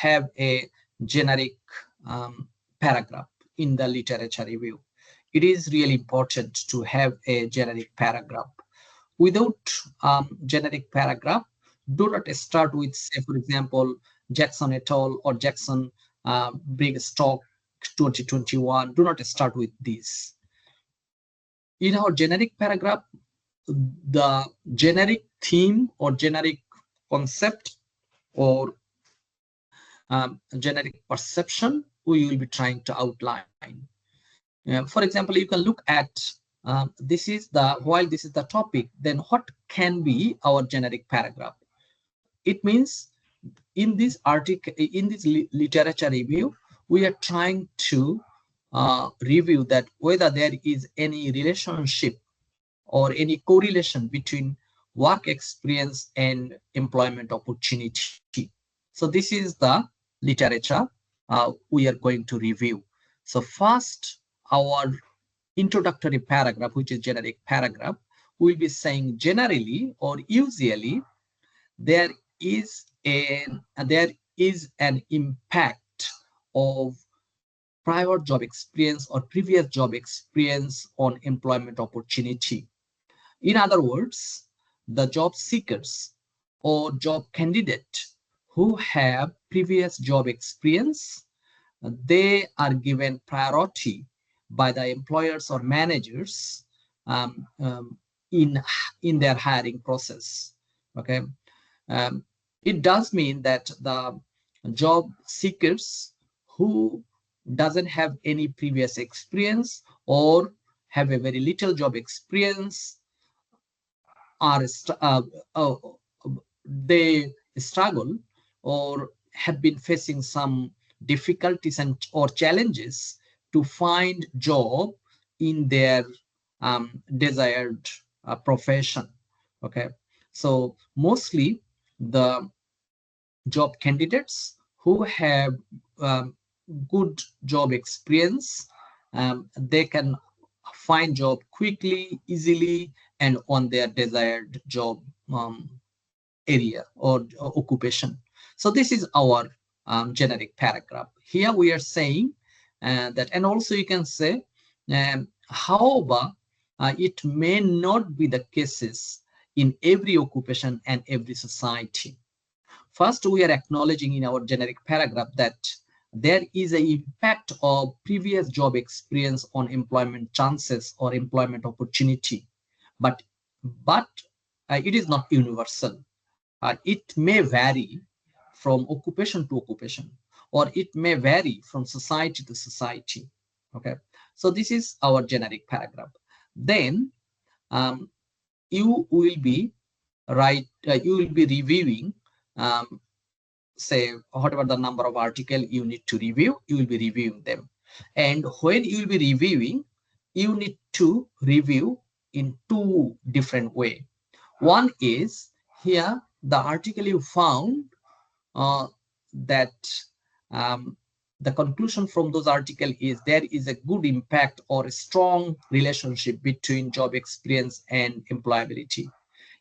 have a generic paragraph in the literature review. It is really important to have a generic paragraph. Without generic paragraph, do not start with, say, for example, Jackson et al. Or Jackson Big Stock 2021. Do not start with this. In our generic paragraph, the generic theme or generic concept or generic perception we will be trying to outline. For example, you can look at while this is the topic, then what can be our generic paragraph? It means in this article, in this literature review, we are trying to review that whether there is any relationship or any correlation between work experience and employment opportunity. So this is the literature we are going to review. So first, our introductory paragraph, which is generic paragraph, will be saying generally or usually there is an impact of prior job experience or previous job experience on employment opportunity. In other words, the job seekers or job candidate who have previous job experience, they are given priority by the employers or managers in their hiring process. Okay, it does mean that the job seekers who doesn't have any previous experience or have a very little job experience are they struggle or have been facing some difficulties or challenges to find job in their desired profession. Okay, so mostly the job candidates who have good job experience, they can find job quickly, easily, and on their desired job area or occupation. So this is our generic paragraph. Here we are saying that, and also you can say, however, it may not be the cases in every occupation and every society. First, we are acknowledging in our generic paragraph that there is an impact of previous job experience on employment chances or employment opportunity, but it is not universal. It may vary from occupation to occupation, or it may vary from society to society. Okay, so this is our generic paragraph. Then you will be reviewing, say, whatever the number of articles you need to review, you will be reviewing them. And when you will be reviewing, you need to review in two different ways. One is here, the article you found that the conclusion from those articles is there is a good impact or a strong relationship between job experience and employability.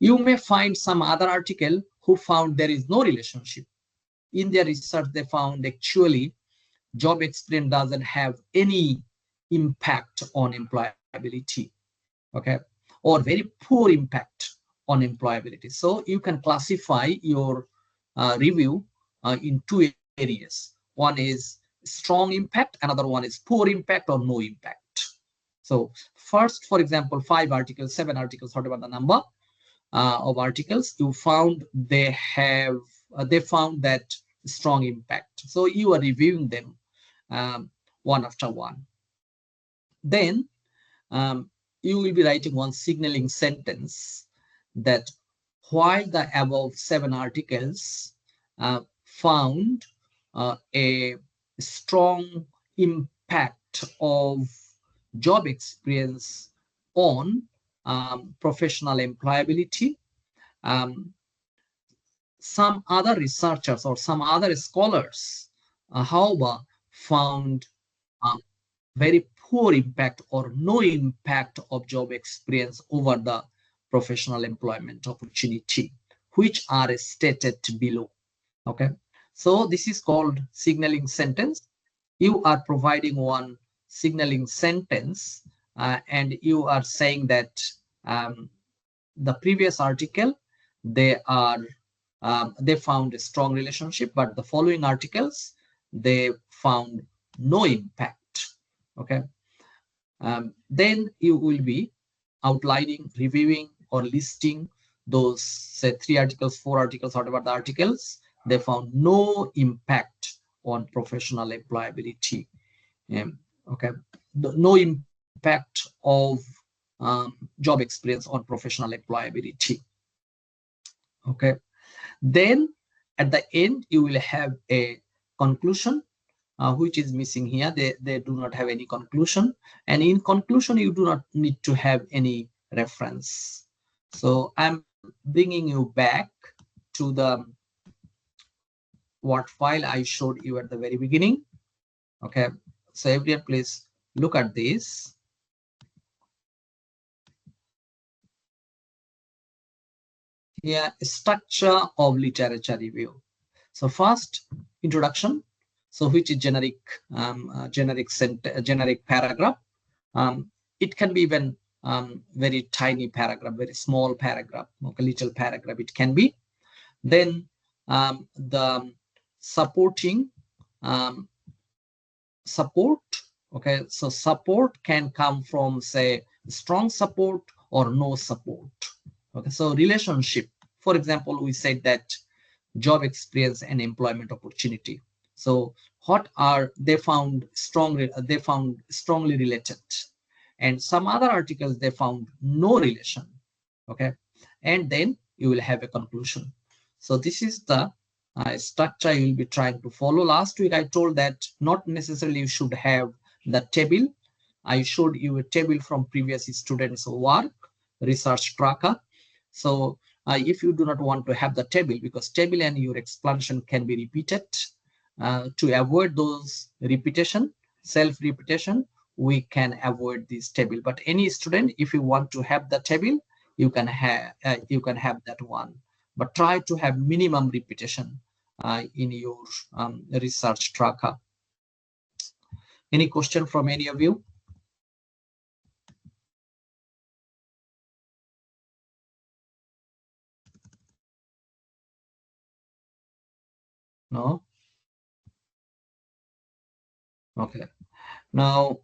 You may find some other article who found there is no relationship. In their research, they found actually job experience doesn't have any impact on employability, okay, or very poor impact on employability. So you can classify your review in two areas. One is strong impact, another one is poor impact or no impact. So first, for example, 5 articles, 7 articles, whatever the number of articles you found, they found that strong impact. So you are reviewing them one after one. Then you will be writing one signaling sentence that while the above 7 articles found a strong impact of job experience on professional employability, some other researchers or some other scholars, however, found very poor impact or no impact of job experience over the professional employment opportunity, which are stated below. Okay, So this is called signaling sentence. You are providing one signaling sentence, and you are saying that um, the previous article, they are they found a strong relationship, but the following articles, they found no impact. Okay. Then you will be outlining, reviewing, or listing those, say, 3 articles, 4 articles, whatever the articles, they found no impact on professional employability. Okay, no impact of job experience on professional employability. Okay, then at the end you will have a conclusion, which is missing here. They do not have any conclusion, and in conclusion you do not need to have any reference. So I'm bringing you back to the Word file I showed you at the very beginning. Okay, so everyone please look at this. Here, structure of literature review. So first, introduction, so which is generic, generic paragraph. It can be even very tiny paragraph, very small paragraph, okay, little paragraph it can be. Then the supporting um, support. Okay, so support can come from, say, strong support or no support. Okay, so relationship. For example, we said that job experience and employment opportunity. So what are they found strongly? They found strongly related, and some other articles they found no relation. Okay, and then you will have a conclusion. So this is the structure you will be trying to follow. Last week I told that not necessarily you should have the table. I showed you a table from previous students' work, research tracker. So if you do not want to have the table, because table and your explanation can be repeated, to avoid those repetition, self-repetition, we can avoid this table. But any student, if you want to have the table, you can have that one. But try to have minimum repetition in your research tracker. Any question from any of you? No? Okay. Now,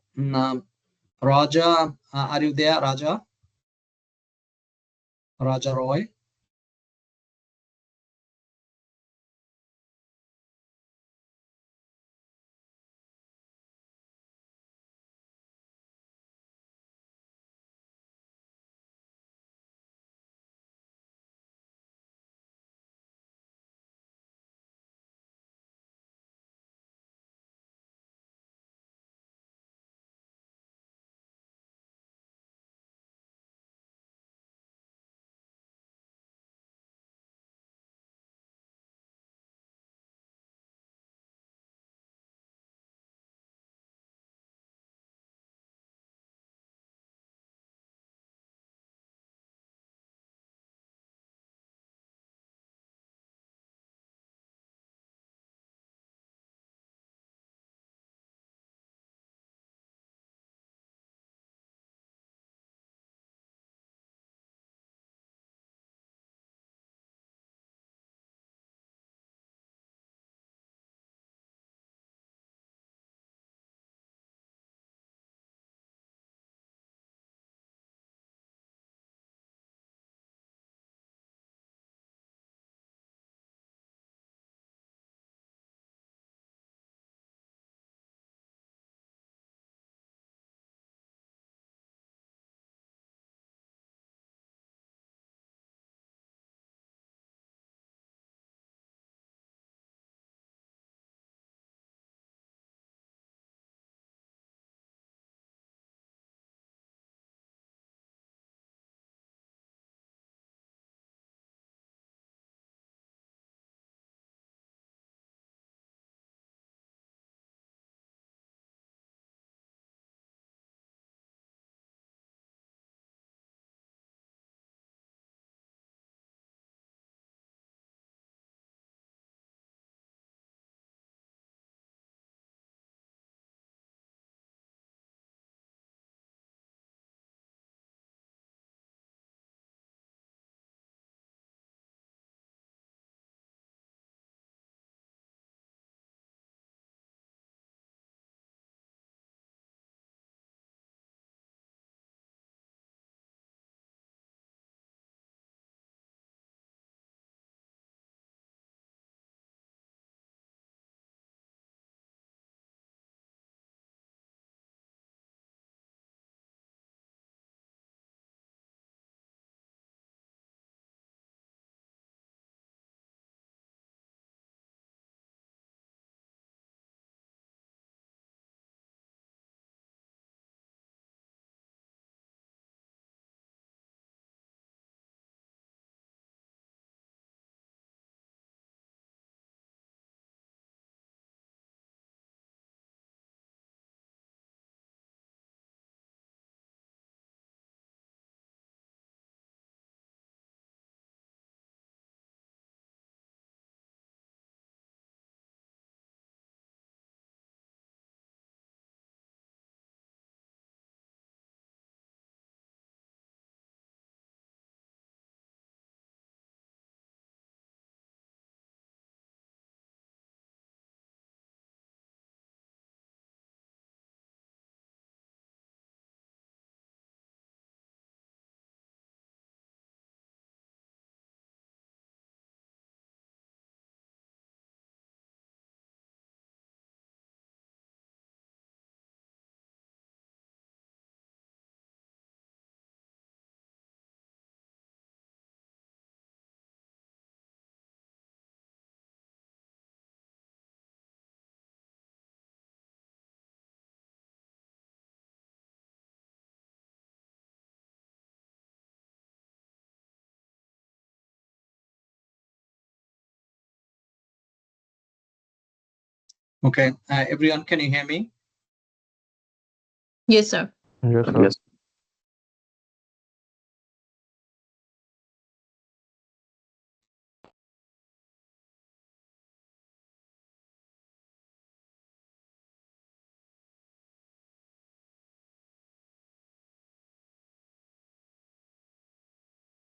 Raja, are you there, Raja? Raja Roy? Okay, everyone, can you hear me? Yes, sir. Yes, sir.